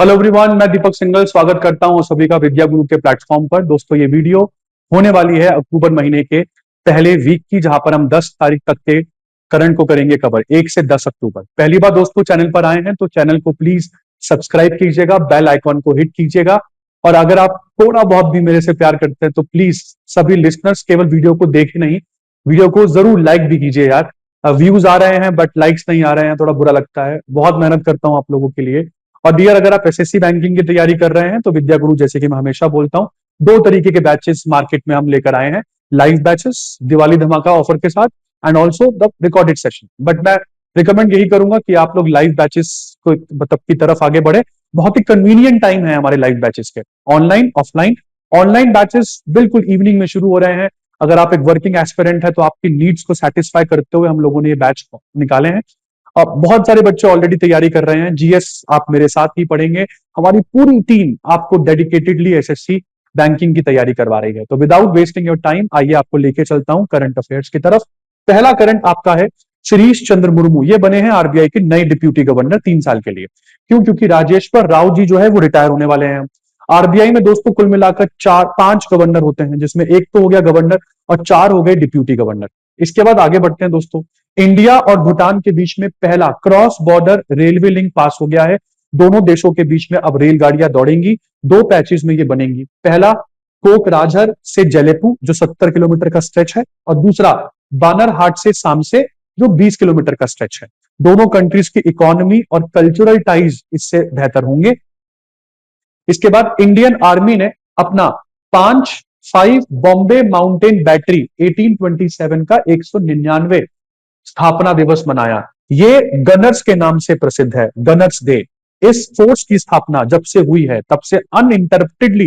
Hello everyone, मैं दीपक single स्वागत करता हूं सभी का विद्या गुरु के प्लेटफॉर्म पर। दोस्तों, ये वीडियो होने वाली है अक्टूबर महीने के पहले वीक की, जहां पर हम 10 तारीख तक के करंट को करेंगे कवर, 1 से 10 अक्टूबर। पहली बार दोस्तों चैनल पर आए हैं तो चैनल को प्लीज सब्सक्राइब कीजिएगा, बेल आइकॉन को हिट कीजिएगा। और अगर आप थोड़ा बहुत भी मेरे से प्यार करते हैं तो प्लीज सभी लिसनर्स केवल वीडियो को देखे नहीं, वीडियो को जरूर लाइक भी कीजिए यार। व्यूज आ रहे हैं बट लाइक्स नहीं आ रहे हैं, थोड़ा बुरा लगता है। बहुत मेहनत करता हूं आप लोगों के लिए। और डियर, अगर आप एसएससी बैंकिंग की तैयारी कर रहे हैं तो विद्या गुरु, जैसे कि मैं हमेशा बोलता हूं, 2 तरीके के बैचेस मार्केट में हम लेकर आए हैं। लाइव बैचेस दिवाली धमाका ऑफर के साथ, and also the recorded session. But मैं रिकमेंड यही करूंगा कि आप लोग लाइव बैचेस को मतलब की तरफ आगे बढ़े। बहुत ही कन्वीनियंट टाइम है हमारे लाइव बैचेस के, ऑनलाइन ऑफलाइन। ऑनलाइन बैचेस बिल्कुल इवनिंग में शुरू हो रहे हैं। अगर आप एक वर्किंग एस्पिरेंट है तो आपकी नीड्स को सेटिस्फाई करते हुए हम लोगों ने ये बैच निकाले हैं। अब बहुत सारे बच्चे ऑलरेडी तैयारी कर रहे हैं। जीएस आप मेरे साथ ही पढ़ेंगे। हमारी पूरी टीम आपको डेडिकेटेडली एसएससी बैंकिंग की तैयारी करवा रही है। तो विदाउट वेस्टिंग योर टाइम, आइए आपको लेके चलता हूं करंट अफेयर्स की तरफ। पहला करंट आपका है, शिरीष चंद्र मुर्मू ये बने हैं आरबीआई के नए डिप्यूटी गवर्नर 3 साल के लिए। क्यों? क्योंकि राजेश्वर राव जी जो है वो रिटायर होने वाले हैं। आरबीआई में दोस्तों कुल मिलाकर 4-5 गवर्नर होते हैं, जिसमें एक तो हो गया गवर्नर और 4 हो गए डिप्यूटी गवर्नर। इसके बाद आगे बढ़ते हैं दोस्तों। इंडिया और भूटान के बीच में पहला क्रॉस बॉर्डर रेलवे लिंक पास हो गया है। दोनों देशों के बीच में अब रेलगाड़ियां दौड़ेंगी। 2 पैचेस में ये बनेंगी। पहला कोकराझार से जलेपू जो 70 किलोमीटर का स्ट्रेच है, और दूसरा बानरहाट से सामसे जो 20 किलोमीटर का स्ट्रेच है। दोनों कंट्रीज की इकोनॉमी और कल्चरल टाइज इससे बेहतर होंगे। इसके बाद इंडियन आर्मी ने अपना 5 बॉम्बे माउंटेन बैटरी 1827 का 199 स्थापना दिवस मनाया। ये गनर्स के नाम से प्रसिद्ध है, गनर्स डे। इस फोर्स की स्थापना जब से हुई है तब से अनइंटरप्टेडली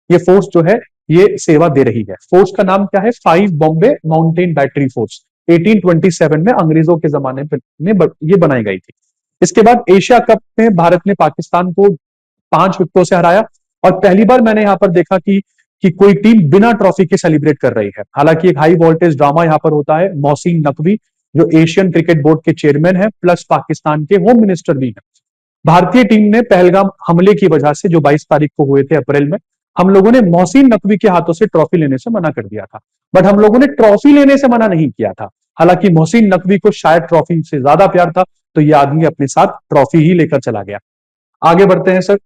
ये फोर्स जो है ये सेवा दे रही है। फोर्स का नाम क्या है? 5 बॉम्बे माउंटेन बैटरी फोर्स। 1827 में अंग्रेजों के जमाने में ये बनाई गई थी। इसके बाद एशिया कप में भारत ने पाकिस्तान को 5 विकेटों से हराया। और पहली बार मैंने यहां पर देखा कि कोई टीम बिना ट्रॉफी के सेलिब्रेट कर रही है। हालांकि एक हाई वोल्टेज ड्रामा यहां पर होता है। मोहसिन नकवी जो एशियन क्रिकेट बोर्ड के चेयरमैन है प्लस पाकिस्तान के होम मिनिस्टर भी हैं, भारतीय टीम ने पहलगाम हमले की वजह से जो 22 तारीख को हुए थे अप्रैल में, हम लोगों ने मोहसिन नकवी के हाथों से ट्रॉफी लेने से मना कर दिया था। बट हम लोगों ने ट्रॉफी लेने से मना नहीं किया था। हालांकि मोहसिन नकवी को शायद ट्रॉफी से ज्यादा प्यार था, तो ये आदमी अपने साथ ट्रॉफी ही लेकर चला गया। आगे बढ़ते हैं सर।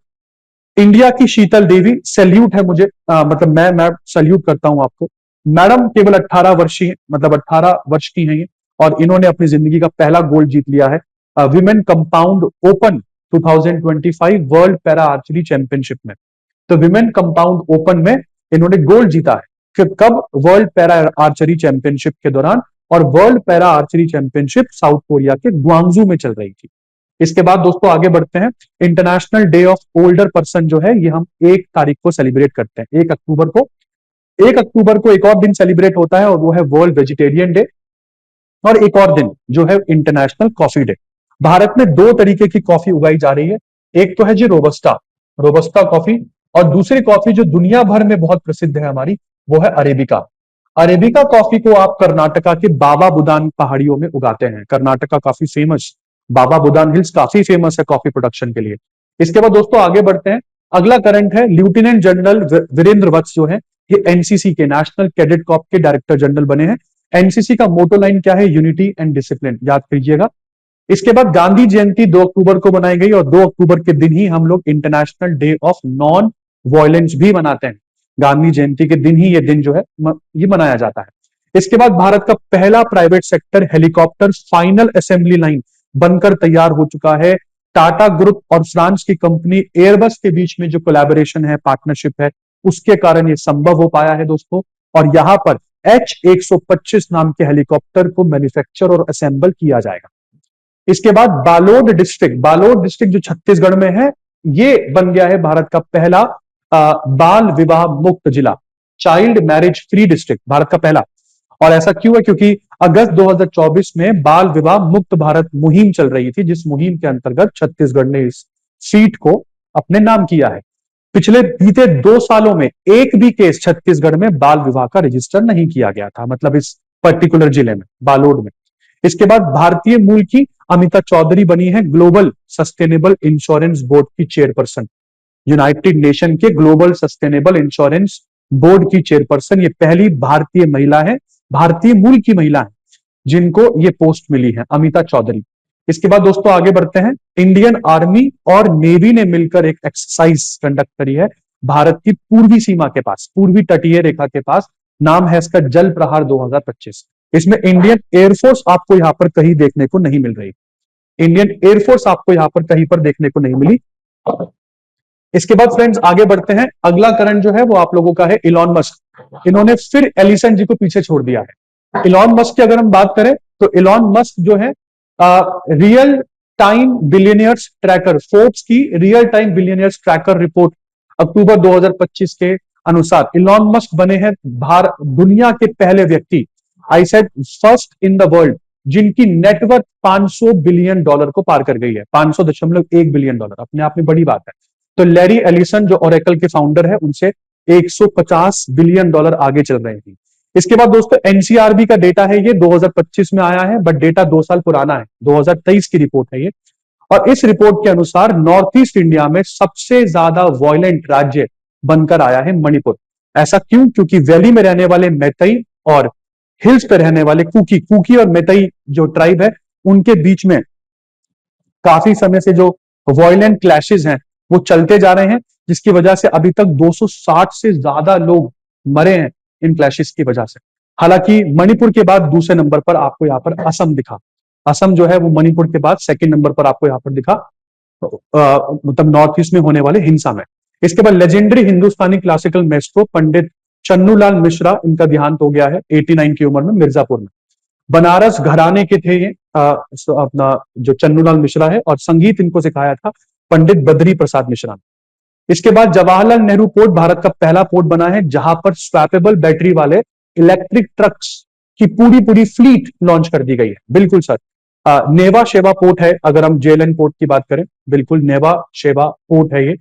इंडिया की शीतल देवी, सैल्यूट है मुझे, मतलब मैं सैल्यूट करता हूं आपको। मैडम केवल 18 वर्षीय, मतलब 18 वर्ष की हैं ये, और इन्होंने अपनी जिंदगी का पहला गोल्ड जीत लिया है women compound open 2025 world para archery championship में। तो विमेन कंपाउंड ओपन में इन्होंने गोल्ड जीता है। फिर कब? वर्ल्ड पैरा आर्चरी चैंपियनशिप के दौरान। और world para archery championship south Korea के ग्वांगजू में चल रही थी। इसके बाद दोस्तों आगे बढ़ते हैं। International day of older person जो है ये हम 1 तारीख को सेलिब्रेट करते हैं, 1 अक्टूबर को। 1 अक्टूबर को एक और दिन सेलिब्रेट होता है और वो है वर्ल्ड वेजिटेरियन डे। और एक और दिन जो है इंटरनेशनल कॉफी डे। भारत में 2 तरीके की कॉफी उगाई जा रही है। एक तो है जी रोबस्टा, रोबस्टा कॉफी, और दूसरी कॉफी जो दुनिया भर में बहुत प्रसिद्ध है हमारी, वो है अरेबिका। अरेबिका कॉफी को आप कर्नाटका के बाबा बुदान पहाड़ियों में उगाते हैं। कर्नाटका काफी फेमस, बाबा बुदान हिल्स काफी फेमस है कॉफी प्रोडक्शन के लिए। इसके बाद दोस्तों आगे बढ़ते हैं। अगला करंट है, लेफ्टिनेंट जनरल वीरेंद्र वत्स जो है ये एनसीसी के, नेशनल कैडेट कॉर्प के डायरेक्टर जनरल बने हैं। एनसीसी का मोटो लाइन क्या है? यूनिटी एंड डिसिप्लिन, याद कीजिएगा। इसके बाद गांधी जयंती 2 अक्टूबर को बनाई गई, और 2 अक्टूबर के दिन ही हम लोग international day of non violence भी मनाते हैं। गांधी जयंती के दिन ही ये दिन जो है ये मनाया जाता है। इसके बाद भारत का पहला private sector helicopter final assembly line बनकर तैयार हो चुका है। टाटा ग्रुप और फ्रांस की कंपनी एयरबस के बीच में जो कोलैबोरेशन है, पार्टनरशिप है, उसके कारण ये संभव हो पाया है दोस्तों। और यहां पर H-125 नाम के हेलीकॉप्टर को मैन्युफैक्चर और असेंबल किया जाएगा। इसके बाद बालोद डिस्ट्रिक्ट जो छत्तीसगढ़ में है, ये बन गया है भारत का पहला बाल विवाह मुक्त जिला, child marriage free district, Bharat का पहला। और ऐसा क्यों है? क्योंकि अगस्त 2024 में बाल विवाह मुक्त भारत मुहिम चल रही थी, जिस मुहिम के अंतर्गत छत्तीसगढ़ ने इस सीट को अपने नाम किया है। पिछले बीते 2 सालों में एक भी केस छत्तीसगढ़ में बाल विवाह का रजिस्टर नहीं किया गया था, मतलब इस पर्टिकुलर जिले में, बालोद में। इसके बाद भारतीय मूल की अमिता चौधरी बनी है ग्लोबल सस्टेनेबल इंश्योरेंस बोर्ड की चेयरपर्सन। यूनाइटेड नेशन के ग्लोबल सस्टेनेबल इंश्योरेंस बोर्ड की चेयरपर्सन, ये पहली भारतीय महिला है, भारतीय मूल की महिला है जिनको ये पोस्ट मिली है, अमिता चौधरी। इसके बाद दोस्तों आगे बढ़ते हैं। इंडियन आर्मी और नेवी ने मिलकर एक एक्सरसाइज कंडक्ट करी है भारत की पूर्वी सीमा के पास, पूर्वी तटीय रेखा के पास। नाम है इसका जल प्रहार 2025। इसमें इंडियन एयरफोर्स आपको यहां पर कहीं देखने को नहीं मिल रही, इंडियन एयरफोर्स आपको यहां पर कहीं पर देखने को नहीं मिली। इसके बाद फ्रेंड्स आगे बढ़ते हैं। अगला करण जो है वो आप लोगों का है इलॉन मस्क। इन्होंने फिर एलिसन जी को पीछे छोड़ दिया है। इलॉन मस्क की अगर हम बात करें तो इलॉन मस्क जो है real time billionaires tracker, Forbes की real time billionaires tracker report अक्टूबर 2025 के अनुसार इलॉन मस्क बने हैं दुनिया के पहले व्यक्ति, I said first in the world, जिनकी नेटवर्थ 500 बिलियन डॉलर को पार कर गई है। 500.1 बिलियन डॉलर अपने आप में बड़ी बात है। तो लैरी एलिसन जो ओरेकल के फाउंडर है उनसे 150 बिलियन डॉलर आगे चल रहे हैं। इसके बाद दोस्तों एनसीआरबी का डेटा है, ये 2025 में आया है, बट डेटा 2 साल पुराना है, 2023 की रिपोर्ट है ये। और इस रिपोर्ट के अनुसार नॉर्थ ईस्ट इंडिया में सबसे ज्यादा वायलेंट राज्य बनकर आया है मणिपुर। ऐसा क्यों? क्योंकि वैली में रहने वाले मैतई और हिल्स पे रहने वाले कुकी और मैतई जो ट्राइब है उनके बीच में काफी समय से जो वायलेंट क्लैशेस हैं वो चलते जा रहे हैं, जिसकी वजह से अभी तक 260 से ज्यादा लोग मरे हैं इन क्लैशेस की वजह से। हालांकि मणिपुर के बाद दूसरे नंबर पर आपको यहाँ पर असम दिखा, असम जो है वो मणिपुर के बाद सेकंड नंबर पर आपको यहाँ पर दिखा, मतलब नॉर्थ ईस्ट में होने वाले हिंसा में। इसके बाद लेजेंडरी हिंदुस्तानी क्लासिकल मेस्ट्रो पंडित चन्नूलाल मिश्रा, इनका देहांत हो गया है 89 की उम्र में मिर्जापुर में। बनारस घराने के थे ये अपना जो चन्नूलाल मिश्रा है, और संगीत इनको सिखाया था पंडित बद्री प्रसाद मिश्रा ने। इसके बाद जवाहरलाल नेहरू पोर्ट भारत का पहला पोर्ट बना है जहां पर स्वैपेबल बैटरी वाले इलेक्ट्रिक ट्रक्स की पूरी फ्लीट लॉन्च कर दी गई है। बिल्कुल सर, नेवा शेवा पोर्ट है, अगर हम जेएलएन पोर्ट की बात करें, बिल्कुल नेवा शेवा पोर्ट है ये।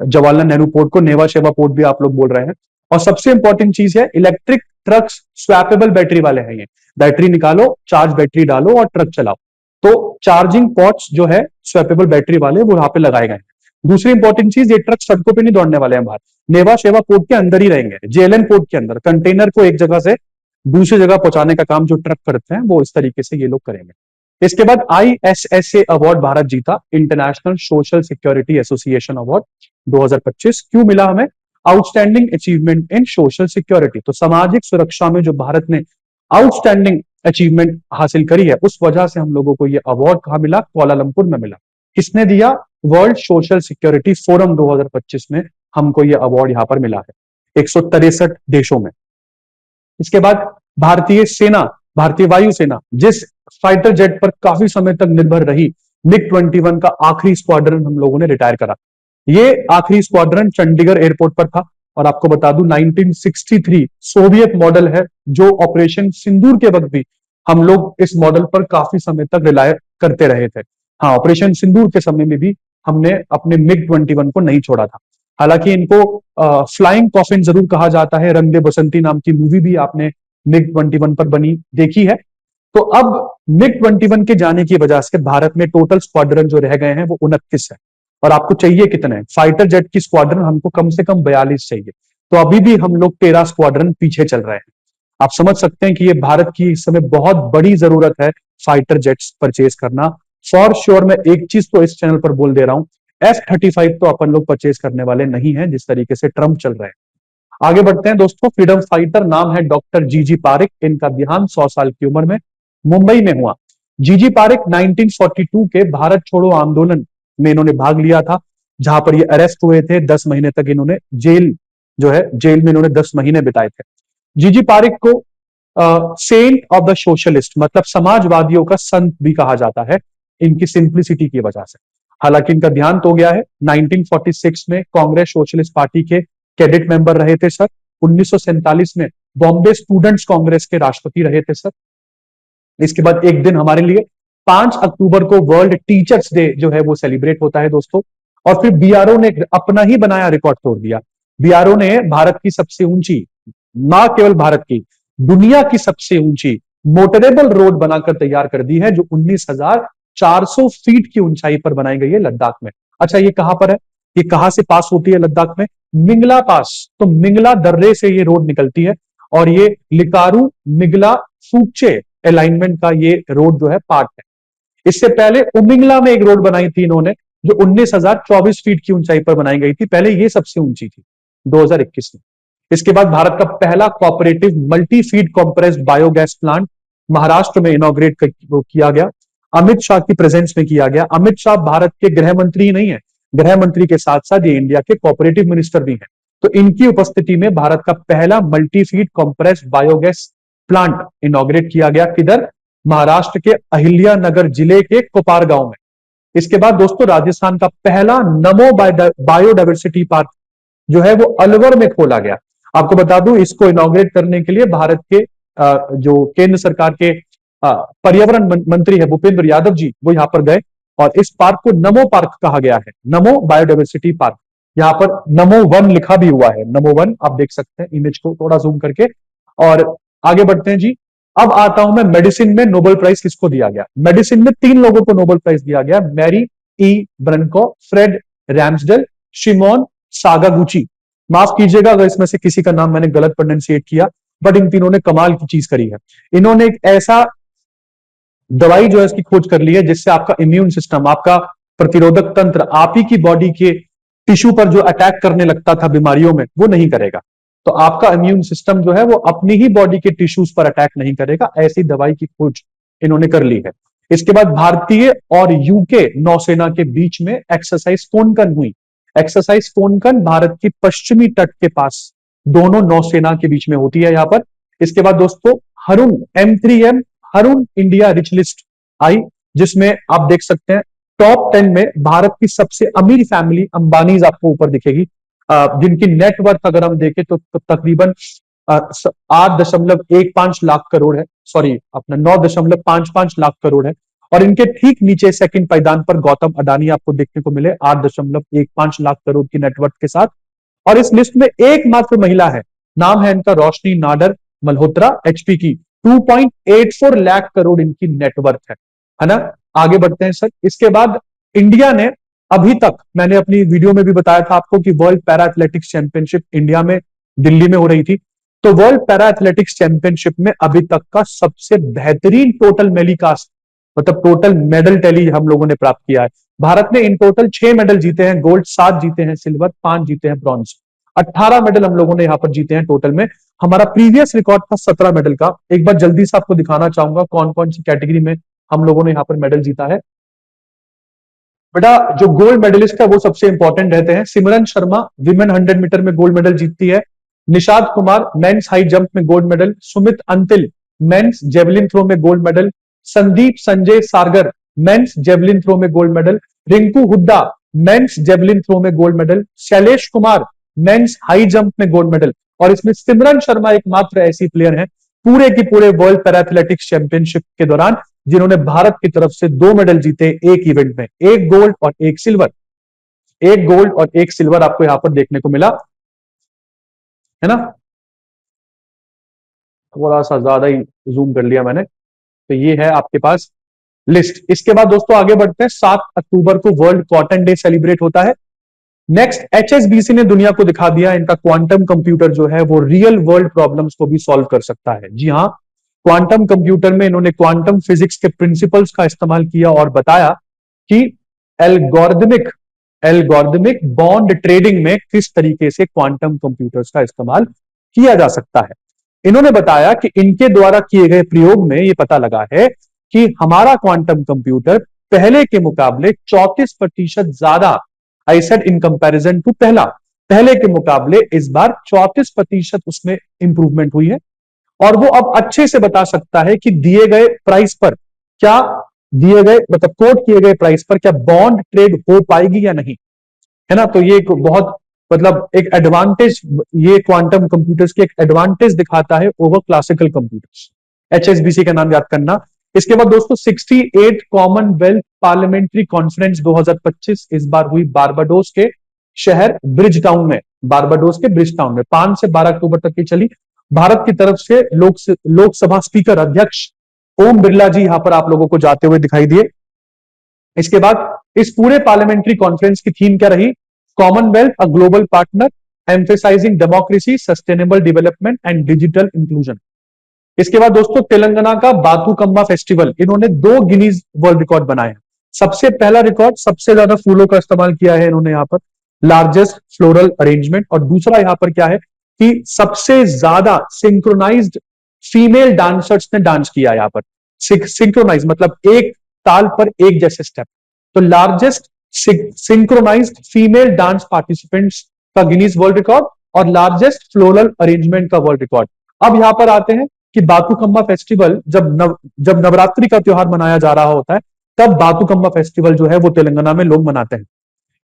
जवाहरलाल नेहरू पोर्ट को नेवा शेवा पोर्ट भी आप लोग बोल रहे हैं। और सबसे इंपॉर्टेंट चीज है इलेक्ट्रिक ट्रक्स स्वैपेबल बैटरी वाले हैं ये। बैटरी निकालो, चार्ज बैटरी डालो और ट्रक चलाओ। तो चार्जिंग पॉट्स जो है स्वैपेबल बैटरी वाले वो यहाँ पे लगाए गए हैं। दूसरी इंपॉर्टेंट चीज, ये ट्रक सड़कों पे नहीं दौड़ने वाले हैं बाहर, नेवा शेवा पोर्ट के अंदर ही रहेंगे। जेएलएन पोर्ट के अंदर कंटेनर को एक जगह से दूसरी जगह पहुंचाने का काम जो ट्रक करते हैं वो इस तरीके से ये लोग करेंगे। इसके बाद ISSA अवार्ड भारत जीता, international social security association award 2025। क्यों मिला हमें? Outstanding achievement in social security. तो सामाजिक सुरक्षा में जो भारत ने आउटस्टैंडिंग अचीवमेंट हासिल करी है उस वजह से हम लोगों को यह अवार्ड कहां मिला? कोलालंपुर में मिला। किसने दिया? वर्ल्ड सोशल सिक्योरिटी फोरम 2025 में हमको यह अवार्ड यहां पर मिला है 163 देशों में। इसके बाद भारतीय सेना, भारतीय वायुसेना जिस फाइटर जेट पर काफी समय तक निर्भर रही, MiG-21 का आखिरी स्क्वाड्रन हम लोगों ने रिटायर करा। ये आखिरी स्क्वाड्रन चंडीगढ़ एयरपोर्ट पर था, और आपको बता दूं 1963 सोवियत मॉडल है, जो ऑपरेशन सिंदूर के वक्त भी हम लोग इस मॉडल पर काफी समय तक रिलाय करते रहे थे। हाँ, ऑपरेशन सिंदूर के समय में भी हमने अपने MiG-21 को नहीं छोड़ा था। हालांकि इनको फ्लाइंग कॉफिन जरूर कहा जाता है। रंग दे बसंती नाम की मूवी भी आपने MiG-21 पर बनी देखी है। तो अब MiG-21 के जाने की वजह से भारत में टोटल स्क्वाड्रन जो रह गए हैं वो 29 है। और आपको चाहिए कितने? फाइटर जेट की स्क्वाड्रन हमको कम से कम 42 चाहिए। तो अभी भी हम लोग 13 स्क्वाड्रन पीछे चल रहे हैं। आप समझ सकते हैं कि ये भारत की इस समय बहुत बड़ी जरूरत है फाइटर जेट्स परचेज करना। फॉर श्योर मैं एक चीज तो इस चैनल पर बोल दे रहा हूं, F-35 तो अपन लोग परचेज करने वाले नहीं है जिस तरीके से ट्रंप चल रहे हैं। आगे बढ़ते हैं दोस्तों। फ्रीडम फाइटर नाम है डॉक्टर जीजी पारिक, इनका देहांत 100 साल की उम्र में मुंबई में हुआ। जीजी पारिक 1942 के भारत छोड़ो आंदोलन में इन्होंने भाग लिया था, जहां पर ये अरेस्ट हुए थे। 10 महीने तक इन्होंने जेल में इन्होंने 10 महीने बिताए थे। जीजी पारिक को सेंट ऑफ द सोशलिस्ट, मतलब समाजवादियों का संत भी कहा जाता है, इनकी सिंप्लिसिटी की वजह से। हालांकि इनका देहांत हो गया है। 1946 में कांग्रेस सोशलिस्ट पार्टी के कैडेट मेंबर रहे थे सर। 1947 में बॉम्बे स्टूडेंट्स कांग्रेस के राष्ट्रपति रहे थे सर। इसके बाद एक दिन हमारे लिए 5 अक्टूबर को वर्ल्ड टीचर्स डे जो है वो सेलिब्रेट होता है दोस्तों। और फिर बीआरओ ने अपना ही बनाया रिकॉर्ड तोड़ दिया। बीआरओ ने भारत की सबसे ऊंची, ना केवल भारत की, दुनिया की सबसे ऊंची मोटरेबल रोड बनाकर तैयार कर दी है, जो 400 फीट की ऊंचाई पर बनाई गई है लद्दाख में। अच्छा, ये कहां पर है? ये कहां से पास होती है लद्दाख में? मिंगला पास। तो मिंगला दर्रे से ये रोड निकलती है और ये लिकारु मिंगला फूचे अलाइनमेंट का ये रोड जो है पार्ट है। इससे पहले उमिंगला में एक रोड बनाई थी इन्होंने, जो 19,024 फीट की ऊंचाई पर बनाई गई थी। पहले ये सबसे ऊंची थी 2021 में। इसके बाद भारत का पहला cooperative multi feed compressed biogas plant Maharashtra में इनॉग्रेट किया गया, अमित शाह की प्रेजेंस में किया गया। अमित शाह भारत के गृह मंत्री नहीं है, गृह मंत्री के साथ साथ ये इंडिया के कोऑपरेटिव मिनिस्टर भी हैं। तो इनकी उपस्थिति में भारत का पहला multi feed compressed biogas plant inaugurate किया गया। किधर? महाराष्ट्र के अहिल्यानगर जिले के कोपार गांव में। इसके बाद दोस्तों राजस्थान का पहला नमो बायोडायवर्सिटी पार्क जो है वो अलवर में खोला गया। आपको बता दूं, इसको इनॉग्रेट करने के लिए भारत के जो केंद्र सरकार के पर्यावरण मंत्री है भूपेंद्र यादव जी, वो यहां पर गए और इस पार्क को नमो पार्क कहा गया है, नमो बायोडायवर्सिटी पार्क। यहाँ पर नमो वन लिखा भी हुआ है, नमो वन आप देख सकते हैं इमेज को थोड़ा जूम करके। और आगे बढ़ते हैं जी। अब आता हूं मैं मेडिसिन में नोबेल प्राइज किसको दिया गया। मेडिसिन में 3 लोगों को नोबेल प्राइज दिया गया, मैरी ई ब्रनको, फ्रेड रैम्सडेल, शिमोन सागागुची। माफ कीजिएगा अगर इसमें से किसी का नाम मैंने गलत प्रोनाउंसिएट किया, बट इन तीनों ने कमाल की चीज करी है। इन्होंने एक ऐसा दवाई जो है इसकी खोज कर ली है जिससे आपका इम्यून सिस्टम, आपका प्रतिरोधक तंत्र, आप ही की बॉडी के टिश्यू पर जो अटैक करने लगता था बीमारियों में, वो नहीं करेगा। तो आपका इम्यून सिस्टम जो है वो अपनी ही बॉडी के टिश्यूज पर अटैक नहीं करेगा। ऐसी दवाई की खोज इन्होंने कर ली है। इसके बाद भारतीय और यूके नौसेना के बीच में एक्सरसाइज कोनकन हुई। एक्सरसाइज कोनकन भारत की पश्चिमी तट के पास दोनों नौसेना के बीच में होती है यहां पर। इसके बाद दोस्तों Hurun M3M Hurun India rich list आई, जिसमें आप देख सकते हैं टॉप 10 में भारत की सबसे अमीर फैमिली अंबानीज आपको ऊपर दिखेगी, जिनकी नेटवर्थ अगर हम देखें तो तकरीबन 8.15 लाख करोड़ है, सॉरी अपना 9.55 लाख करोड़ है। और इनके ठीक नीचे सेकंड पायदान पर गौतम अडानी आपको देखने को मिले 8.15 लाख करोड़ की नेटवर्थ के साथ। और इस लिस्ट में एकमात्र महिला है, नाम है इनका रोशनी नाडर मल्होत्रा, एचपी की, 2.84 लाख करोड़ इनकी नेटवर्थ है ना। आगे बढ़ते हैं सर। इसके बाद इंडिया ने अभी तक, मैंने अपनी वीडियो में भी बताया था आपको कि world para athletics championship India में दिल्ली में हो रही थी। तो वर्ल्ड पैरा एथलेटिक्स चैंपियनशिप में अभी तक का सबसे बेहतरीन टोटल मेलिकास्ट, मतलब टोटल मेडल टैली हम लोगों ने प्राप्त किया है। भारत ने इन टोटल 6 मेडल जीते हैं, गोल्ड 7 जीते हैं, सिल्वर 5 जीते हैं, ब्रॉन्ज 18 मेडल हम लोगों ने यहाँ पर जीते हैं टोटल में। हमारा प्रीवियस रिकॉर्ड था 17 मेडल का। एक बार जल्दी से आपको दिखाना चाहूंगा कौन कौन सी कैटेगरी में हम लोगों ने यहाँ पर मेडल जीता है। बेटा जो गोल्ड मेडलिस्ट है वो सबसे इंपॉर्टेंट रहते हैं। सिमरन शर्मा विमेन 100 मीटर में गोल्ड मेडल जीतती है, Nishad Kumar men's high jump में gold medal, Sumit Antil men's javelin throw में gold medal, Sandeep Sanjay Sargar men's javelin throw में gold medal, Rinku Hooda men's javelin throw में gold medal, Shailesh Kumar men's high jump में गोल्ड मेडल। और इसमें सिमरन शर्मा एकमात्र ऐसी प्लेयर है पूरे की पूरे वर्ल्ड पैरा एथलेटिक्स चैंपियनशिप के दौरान जिन्होंने भारत की तरफ से 2 मेडल जीते एक इवेंट में, एक गोल्ड और एक सिल्वर। एक गोल्ड और एक सिल्वर आपको यहां पर देखने को मिला है ना। थोड़ा सा ज्यादा ही जूम कर लिया मैंने। तो ये है आपके पास लिस्ट। इसके बाद दोस्तों आगे बढ़ते हैं। 7 अक्टूबर को वर्ल्ड कॉटन डे सेलिब्रेट होता है। नेक्स्ट, HSBC ने दुनिया को दिखा दिया इनका क्वांटम कंप्यूटर जो है वो रियल वर्ल्ड प्रॉब्लम्स को भी सॉल्व कर सकता है। जी हाँ, क्वांटम कंप्यूटर में इन्होंने क्वांटम फिजिक्स के प्रिंसिपल्स का इस्तेमाल किया और बताया कि एल्गोरिदमिक बॉन्ड ट्रेडिंग में किस तरीके से क्वांटम कंप्यूटर्स का इस्तेमाल किया जा सकता है। इन्होंने बताया कि इनके द्वारा किए गए प्रयोग में यह पता लगा है कि हमारा क्वांटम कंप्यूटर पहले के मुकाबले 34% ज्यादा, I said in comparison to पहले के मुकाबले इस बार 34% उसमें इंप्रूवमेंट हुई है। और वो अब अच्छे से बता सकता है कि दिए गए प्राइस पर क्या, दिए गए मतलब कोट किए गए प्राइस पर क्या बॉन्ड ट्रेड हो पाएगी या नहीं, है ना। तो ये एक बहुत मतलब एक एडवांटेज, ये क्वांटम कंप्यूटर्स की एक एडवांटेज दिखाता है ओवर क्लासिकल कंप्यूटर्स। HSBC का नाम याद करना। इसके बाद दोस्तों 68 कॉमनवेल्थ पार्लियामेंट्री कॉन्फ्रेंस 2025 इस बार हुई बारबाडोस के शहर ब्रिज टाउन में, बारबाडोस के ब्रिज टाउन में 5 से 12 अक्टूबर तक की चली। भारत की तरफ से लोकसभा स्पीकर अध्यक्ष ओम बिरला जी यहां पर आप लोगों को जाते हुए दिखाई दिए। इसके बाद इस पूरे पार्लियामेंट्री कॉन्फ्रेंस की थीम क्या रही? Commonwealth a global partner emphasizing democracy, sustainable development and digital inclusion. इसके बाद दोस्तों तेलंगाना का बाथुकम्मा फेस्टिवल, इन्होंने 2 गिनीज वर्ल्ड रिकॉर्ड बनाए हैं। सबसे पहला रिकॉर्ड, सबसे ज्यादा फूलों का इस्तेमाल किया है इन्होंने यहाँ पर, लार्जेस्ट फ्लोरल अरेंजमेंट। और दूसरा यहाँ पर क्या है कि सबसे ज्यादा सिंक्रोनाइज्ड फीमेल डांसर्स ने डांस किया यहाँ पर। सिंक्रोनाइज मतलब एक ताल पर एक जैसे स्टेप। तो largest synchronized female dance participants का गिनीज वर्ल्ड रिकॉर्ड और लार्जेस्ट फ्लोरल अरेंजमेंट का वर्ल्ड रिकॉर्ड। अब यहां पर आते हैं कि बाथुकम्मा फेस्टिवल जब नवरात्रि का त्योहार मनाया जा रहा होता है, तब बाथुकम्मा फेस्टिवल जो है वो तेलंगाना में लोग मनाते हैं।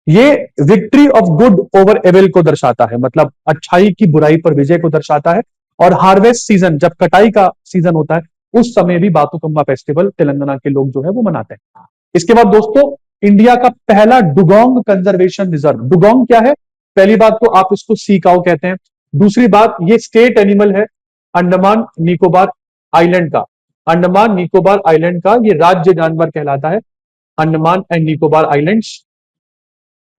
ये victory of good over evil को दर्शाता है, मतलब अच्छाई की बुराई पर विजय को दर्शाता है। और हार्वेस्ट सीजन, जब कटाई का सीजन होता है, उस समय भी बाथुकम्मा फेस्टिवल तेलंगाना के लोग जो है वो मनाते हैं। इसके बाद दोस्तों इंडिया का पहला डुगोंग कंजर्वेशन रिजर्व। डुगोंग क्या है? पहली बात तो आप इसको सी काऊ कहते हैं। दूसरी बात, ये स्टेट एनिमल है अंडमान निकोबार आइलैंड का। अंडमान निकोबार आइलैंड का ये राज्य जानवर कहलाता है, अंडमान एंड निकोबार आइलैंड्स।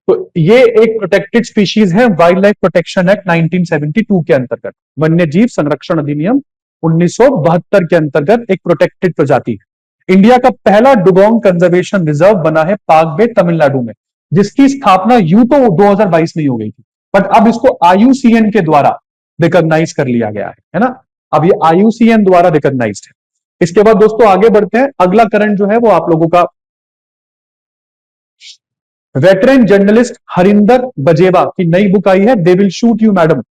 तो ये एक प्रोटेक्टेड स्पीशीज है वाइल्ड लाइफ प्रोटेक्शन एक्ट 1972 के अंतर्गत, वन्य जीव संरक्षण अधिनियम 1972 के अंतर्गत एक प्रोटेक्टेड प्रजाति है। इंडिया का पहला डुगोंग कंजर्वेशन रिजर्व बना है पाकबे, तमिलनाडु में, जिसकी स्थापना यूं तो 2022 में ही हो गई थी, बट अब इसको आईयूसीएन के द्वारा रिकॉग्नाइज कर लिया गया है ना। अब ये आईयूसीएन द्वारा रिकॉग्नाइज्ड है। इसके बाद दोस्तों आगे बढ़ते हैं। अगला करंट जो है वो आप लोगों का, वेटरन जर्नलिस्ट हरिंदर बजेवा की नई बुक आई है, they will shoot you madam.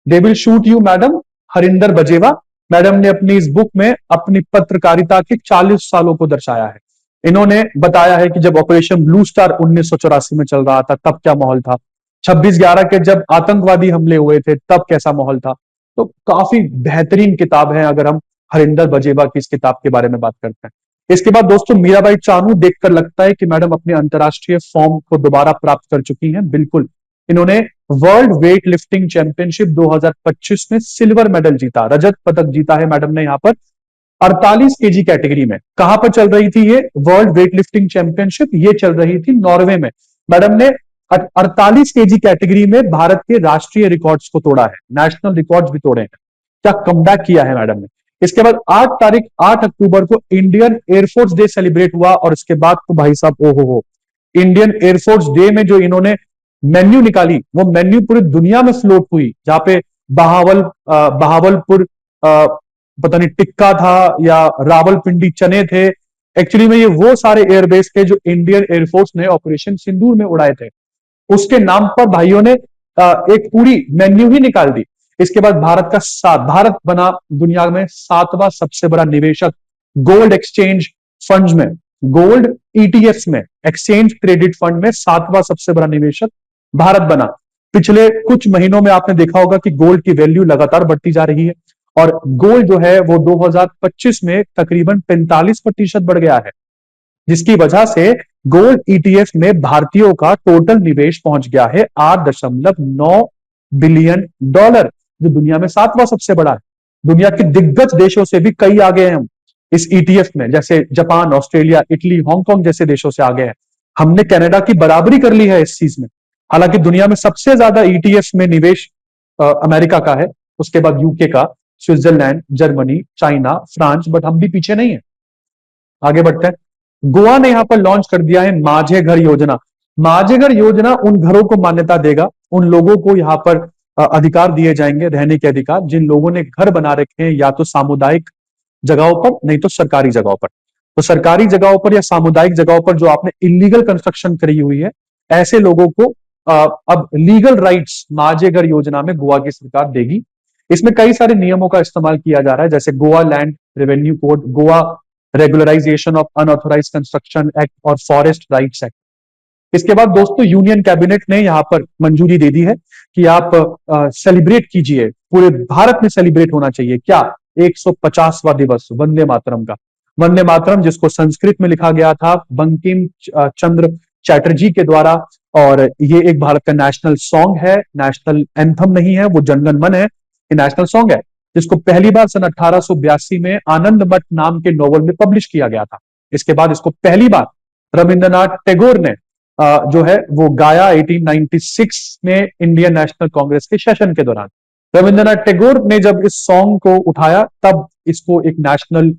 They will shoot you madam, Harinder Bajwa madam ने अपनी इस बुक में अपनी पत्रकारिता के 40 सालों को दर्शाया है। इन्होंने बताया है कि जब ऑपरेशन ब्लू स्टार 1984 में चल रहा था तब क्या माहौल था, 26/11 के जब आतंकवादी हमले हुए थे तब कैसा माहौल था। तो काफी बेहतरीन किताब है अगर हम हरिंदर बजेवा की इस किताब के बारे में बात करते हैं। इसके बाद दोस्तों मीराबाई चानू देखकर लगता है कि मैडम अपने अंतरराष्ट्रीय फॉर्म को दोबारा प्राप्त कर चुकी हैं। बिल्कुल, इन्होंने वर्ल्ड वेट लिफ्टिंग चैंपियनशिप 2025 में सिल्वर मेडल जीता, रजत पदक जीता है मैडम ने यहाँ पर 48 केजी कैटेगरी में। कहां पर चल रही थी ये वर्ल्ड वेट लिफ्टिंग चैंपियनशिप? ये चल रही थी नॉर्वे में। मैडम ने 48 केजी कैटेगरी में भारत के राष्ट्रीय रिकॉर्ड्स को तोड़ा है, नेशनल रिकॉर्ड्स भी तोड़े हैं। क्या कमबैक किया है मैडम ने। इसके बाद 8 अक्टूबर को इंडियन एयरफोर्स डे सेलिब्रेट हुआ और इसके बाद तो भाई साहब हो इंडियन एयरफोर्स डे में जो इन्होंने मेन्यू निकाली, वो मेन्यू पूरी दुनिया में फ्लोट हुई, जहां पे बहावलपुर पता नहीं टिक्का था या रावलपिंडी चने थे। एक्चुअली में ये वो सारे एयरबेस थे जो इंडियन एयरफोर्स ने ऑपरेशन सिंदूर में उड़ाए थे। उसके नाम पर भाइयों ने एक पूरी मेन्यू ही निकाल दी। इसके बाद भारत बना दुनिया में 7वां सबसे बड़ा निवेशक गोल्ड एक्सचेंज फंड में, गोल्ड ईटीएफ में, एक्सचेंज ट्रेडेड फंड में 7वां सबसे बड़ा निवेशक भारत बना। पिछले कुछ महीनों में आपने देखा होगा कि गोल्ड की वैल्यू लगातार बढ़ती जा रही है और गोल्ड जो है वो 2025 में तकरीबन 45% बढ़ गया है, जिसकी वजह से गोल्ड ईटीएफ में भारतीयों का टोटल निवेश पहुंच गया है $8.9 बिलियन, जो दुनिया में 7वां सबसे बड़ा है। दुनिया के दिग्गज देशों से भी कई आगे हैं हम इस ईटीएफ में, जैसे जापान, ऑस्ट्रेलिया, इटली, हांगकांग जैसे देशों से आगे हैं। हमने कनाडा की बराबरी कर ली है इस चीज में। हालांकि दुनिया में सबसे ज्यादा ईटीएफ में निवेश अमेरिका का है, उसके बाद यूके का, Switzerland, Germany, China, France, but हम भी पीछे नहीं है। आगे बढ़ते हैं। गोवा ने यहां पर लॉन्च कर दिया है माझे घर योजना। माझे घर योजना उन घरों को मान्यता देगा, उन लोगों को यहां पर अधिकार दिए जाएंगे, रहने के अधिकार, जिन लोगों ने घर बना रखे हैं या तो सामुदायिक जगहों पर, नहीं तो सरकारी जगहों पर। तो सरकारी जगहों पर या सामुदायिक जगहों पर जो आपने इलीगल कंस्ट्रक्शन करी हुई है, ऐसे लोगों को अब लीगल राइट्स माझे घर योजना में गोवा की सरकार देगी। इसमें कई सारे नियमों का इस्तेमाल किया जा रहा है, जैसे Goa land revenue code, Goa regularization of unauthorized construction act और फॉरेस्ट राइट्स एक्ट। इसके बाद दोस्तों यूनियन कैबिनेट ने यहां पर मंजूरी दे दी है कि आप सेलिब्रेट कीजिए, पूरे भारत में सेलिब्रेट होना चाहिए क्या, 150वां दिवस वंदे मातरम का। वंदे मातरम जिसको संस्कृत में लिखा गया था बंकिम चंद्र चैटर्जी के द्वारा, और ये एक भारत का नेशनल सॉन्ग है, नेशनल एंथम नहीं है, वो जनगण मन है, ये नेशनल सॉन्ग है, जिसको पहली बार सन 1882 में आनंद मठ नाम के नॉवल में पब्लिश किया गया था। इसके बाद इसको पहली बार रविंद्रनाथ टैगोर ने जो है वो गाया 1896 में इंडियन नेशनल कांग्रेस के सेशन के दौरान। रविंद्रनाथ टैगोर ने जब इस सॉन्ग को उठाया तब इसको एक नेशनल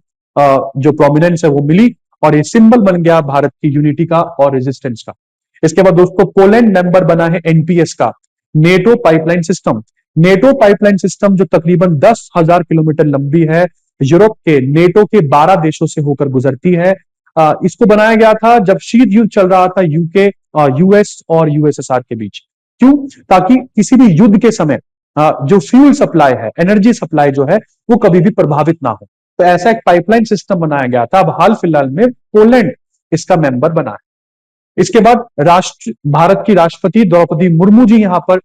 जो प्रोमिनेंस है वो मिली और ये सिंबल बन गया भारत की यूनिटी का और रेजिस्टेंस का। इसके बाद दोस्तों पोलैंड मेंबर बना है एनपीएस का, NATO pipeline system. NATO pipeline system जो तकरीबन 10,000 किलोमीटर लंबी है, यूरोप के नेटो के 12 देशों से होकर गुजरती है। इसको बनाया गया था जब शीत युद्ध चल रहा था यूके, यूएस और यूएसएसआर के बीच। क्यों? ताकि किसी भी युद्ध के समय जो फ्यूल सप्लाई है, एनर्जी सप्लाई जो है वो कभी भी प्रभावित ना हो, तो ऐसा एक पाइपलाइन सिस्टम बनाया गया था। अब हाल फिलहाल में पोलैंड इसका मेंबर बना है। इसके बाद भारत की राष्ट्रपति द्रौपदी मुर्मू जी यहां पर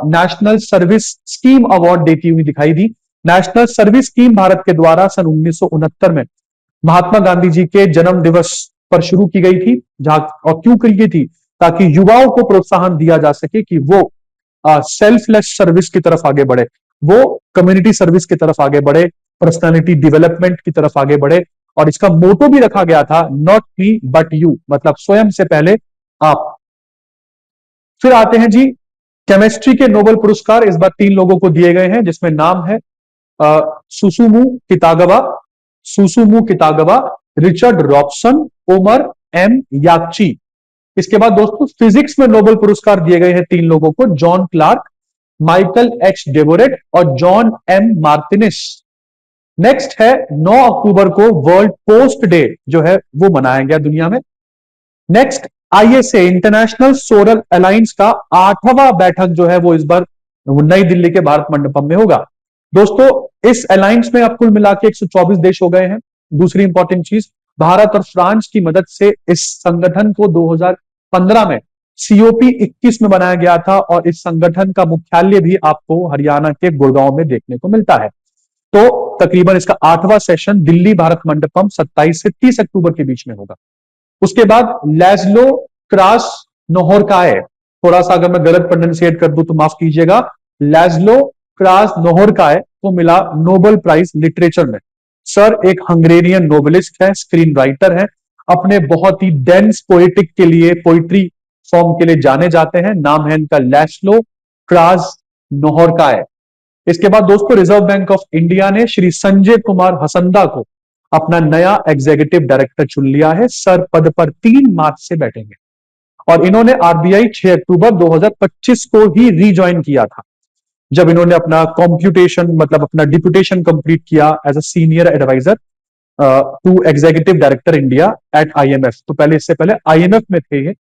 नेशनल सर्विस स्कीम अवार्ड देती हुई दिखाई दी। नेशनल सर्विस स्कीम भारत के द्वारा सन 1969 में महात्मा गांधी जी के जन्म दिवस पर शुरू की गई थी, जहां और क्यों की गई थी? ताकि युवाओं को प्रोत्साहन दिया जा सके कि वो सेल्फलेस सर्विस की तरफ आगे बढ़े, वो कम्युनिटी सर्विस की तरफ आगे बढ़े, पर्सनालिटी डेवलपमेंट की तरफ आगे बढ़े। और इसका मोटो भी रखा गया था नॉट मी बट यू, मतलब स्वयं से पहले आप। फिर आते हैं जी केमिस्ट्री के नोबेल पुरस्कार। इस बार 3 लोगों को दिए गए हैं, जिसमें नाम है Susumu Kitagawa, Richard Robson, Omar M याकची। इसके बाद दोस्तों फिजिक्स में नोबेल पुरस्कार दिए गए हैं 3 लोगों को, जॉन क्लार्क, माइकल एच डेवोरेट और जॉन एम मार्टिनेस। नेक्स्ट है 9 अक्टूबर को वर्ल्ड पोस्ट डे जो है वो मनाया गया दुनिया में। Next ISA international solar alliance का 8वां बैठक जो है वो इस बार नई दिल्ली के भारत मंडपम में होगा। दोस्तों इस अलायंस में अब कुल मिला के 124 देश हो गए हैं। दूसरी इंपॉर्टेंट चीज, भारत और फ्रांस की मदद से इस संगठन को 2015 में सीओपी 21 में बनाया गया था और इस संगठन का मुख्यालय भी आपको हरियाणा के गुड़गांव में देखने को मिलता है। तो तकरीबन इसका 8वां सेशन दिल्ली भारत मंडपम 27 से 30 अक्टूबर के बीच में होगा। उसके बाद लैज़्लो क्रास नोहोरकाय, थोड़ा सा अगर मैं गलत प्रोनाउंसिएट कर दूं तो माफ कीजिएगा, लैज़्लो क्रास नोहोरकाय को मिला नोबेल प्राइज लिटरेचर में। सर एक हंगेरियन नोवेलिस्ट है, स्क्रीन राइटर है, अपने बहुत ही डेंस पोएटिक के लिए, पोइट्री फॉर्म के लिए जाने जाते हैं। नाम है इनका लैज़्लो क्रास नोहोरकाय। इसके बाद दोस्तों रिजर्व बैंक ऑफ इंडिया ने श्री संजय कुमार हसंदा को अपना नया एग्जीक्यूटिव डायरेक्टर चुन लिया है। सर पद पर 3 मार्च से बैठेंगे और इन्होंने आरबीआई 6 अक्टूबर 2025 को ही रीज्वाइन किया था, जब इन्होंने अपना कॉम्प्यूटेशन मतलब अपना डिप्यूटेशन कंप्लीट किया as a senior advisor to executive director India at IMF. तो पहले इससे पहले आईएमएफ में थे ये,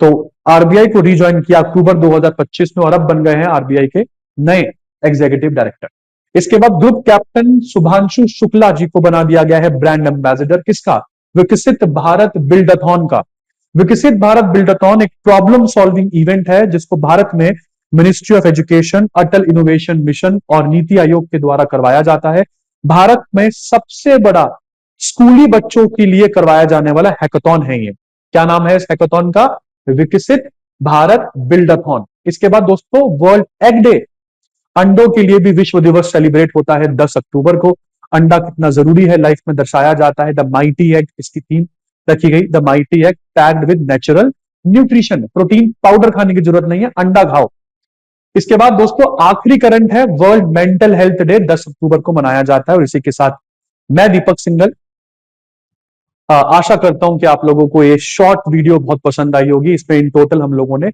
तो आरबीआई को रीज्वाइन किया अक्टूबर 2025 में और अब बन गए हैं आरबीआई के नए एग्जीक्यूटिव डायरेक्टर। इसके बाद ग्रुप कैप्टन शुभांशु शुक्ला जी को बना दिया गया है ब्रांड एम्बेसडर किसका? विकसित भारत बिल्डाथॉन का। विकसित भारत बिल्डाथॉन एक प्रॉब्लम सॉल्विंग इवेंट है जिसको भारत में ministry of education, Atal innovation mission और नीति आयोग के द्वारा करवाया जाता है। भारत में सबसे बड़ा स्कूली बच्चों के लिए करवाया जाने वाला हैकाथॉन है ये। क्या नाम है इस हैकाथॉन का? विकसित भारत बिल्डाथॉन। इसके बाद दोस्तों वर्ल्ड एग डे, अंडों के लिए भी विश्व दिवस सेलिब्रेट होता है 10 अक्टूबर को। अंडा कितना जरूरी है लाइफ में दर्शाया जाता है। द माइटी एग इसकी थीम रखी गई, the mighty egg packed with natural nutrition. Protein powder खाने की जरूरत नहीं है, अंडा खाओ। इसके बाद दोस्तों आखिरी करंट है वर्ल्ड मेंटल हेल्थ डे 10 अक्टूबर को मनाया जाता है। और इसी के साथ मैं दीपक सिंघल आशा करता हूं कि आप लोगों को ये शॉर्ट वीडियो बहुत पसंद आई होगी। इसमें इन टोटल हम लोगों ने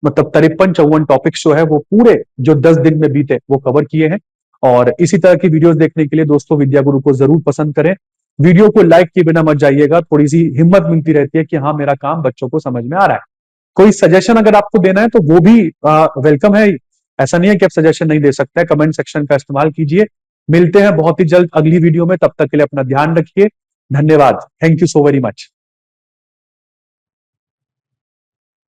मतलब 53-54 टॉपिक्स जो है वो पूरे जो 10 दिन में बीते वो कवर किए हैं। और इसी तरह की वीडियोस देखने के लिए दोस्तों विद्या गुरु को जरूर पसंद करें। वीडियो को लाइक किए बिना मत जाइएगा, थोड़ी सी हिम्मत मिलती रहती है कि हाँ मेरा काम बच्चों को समझ में आ रहा है। कोई सजेशन अगर आपको देना है तो वो भी वेलकम है। ऐसा नहीं है कि आप सजेशन नहीं दे सकते, कमेंट सेक्शन का इस्तेमाल कीजिए। मिलते हैं बहुत ही जल्द अगली वीडियो में, तब तक के लिए अपना ध्यान रखिए। धन्यवाद, thank you so very much.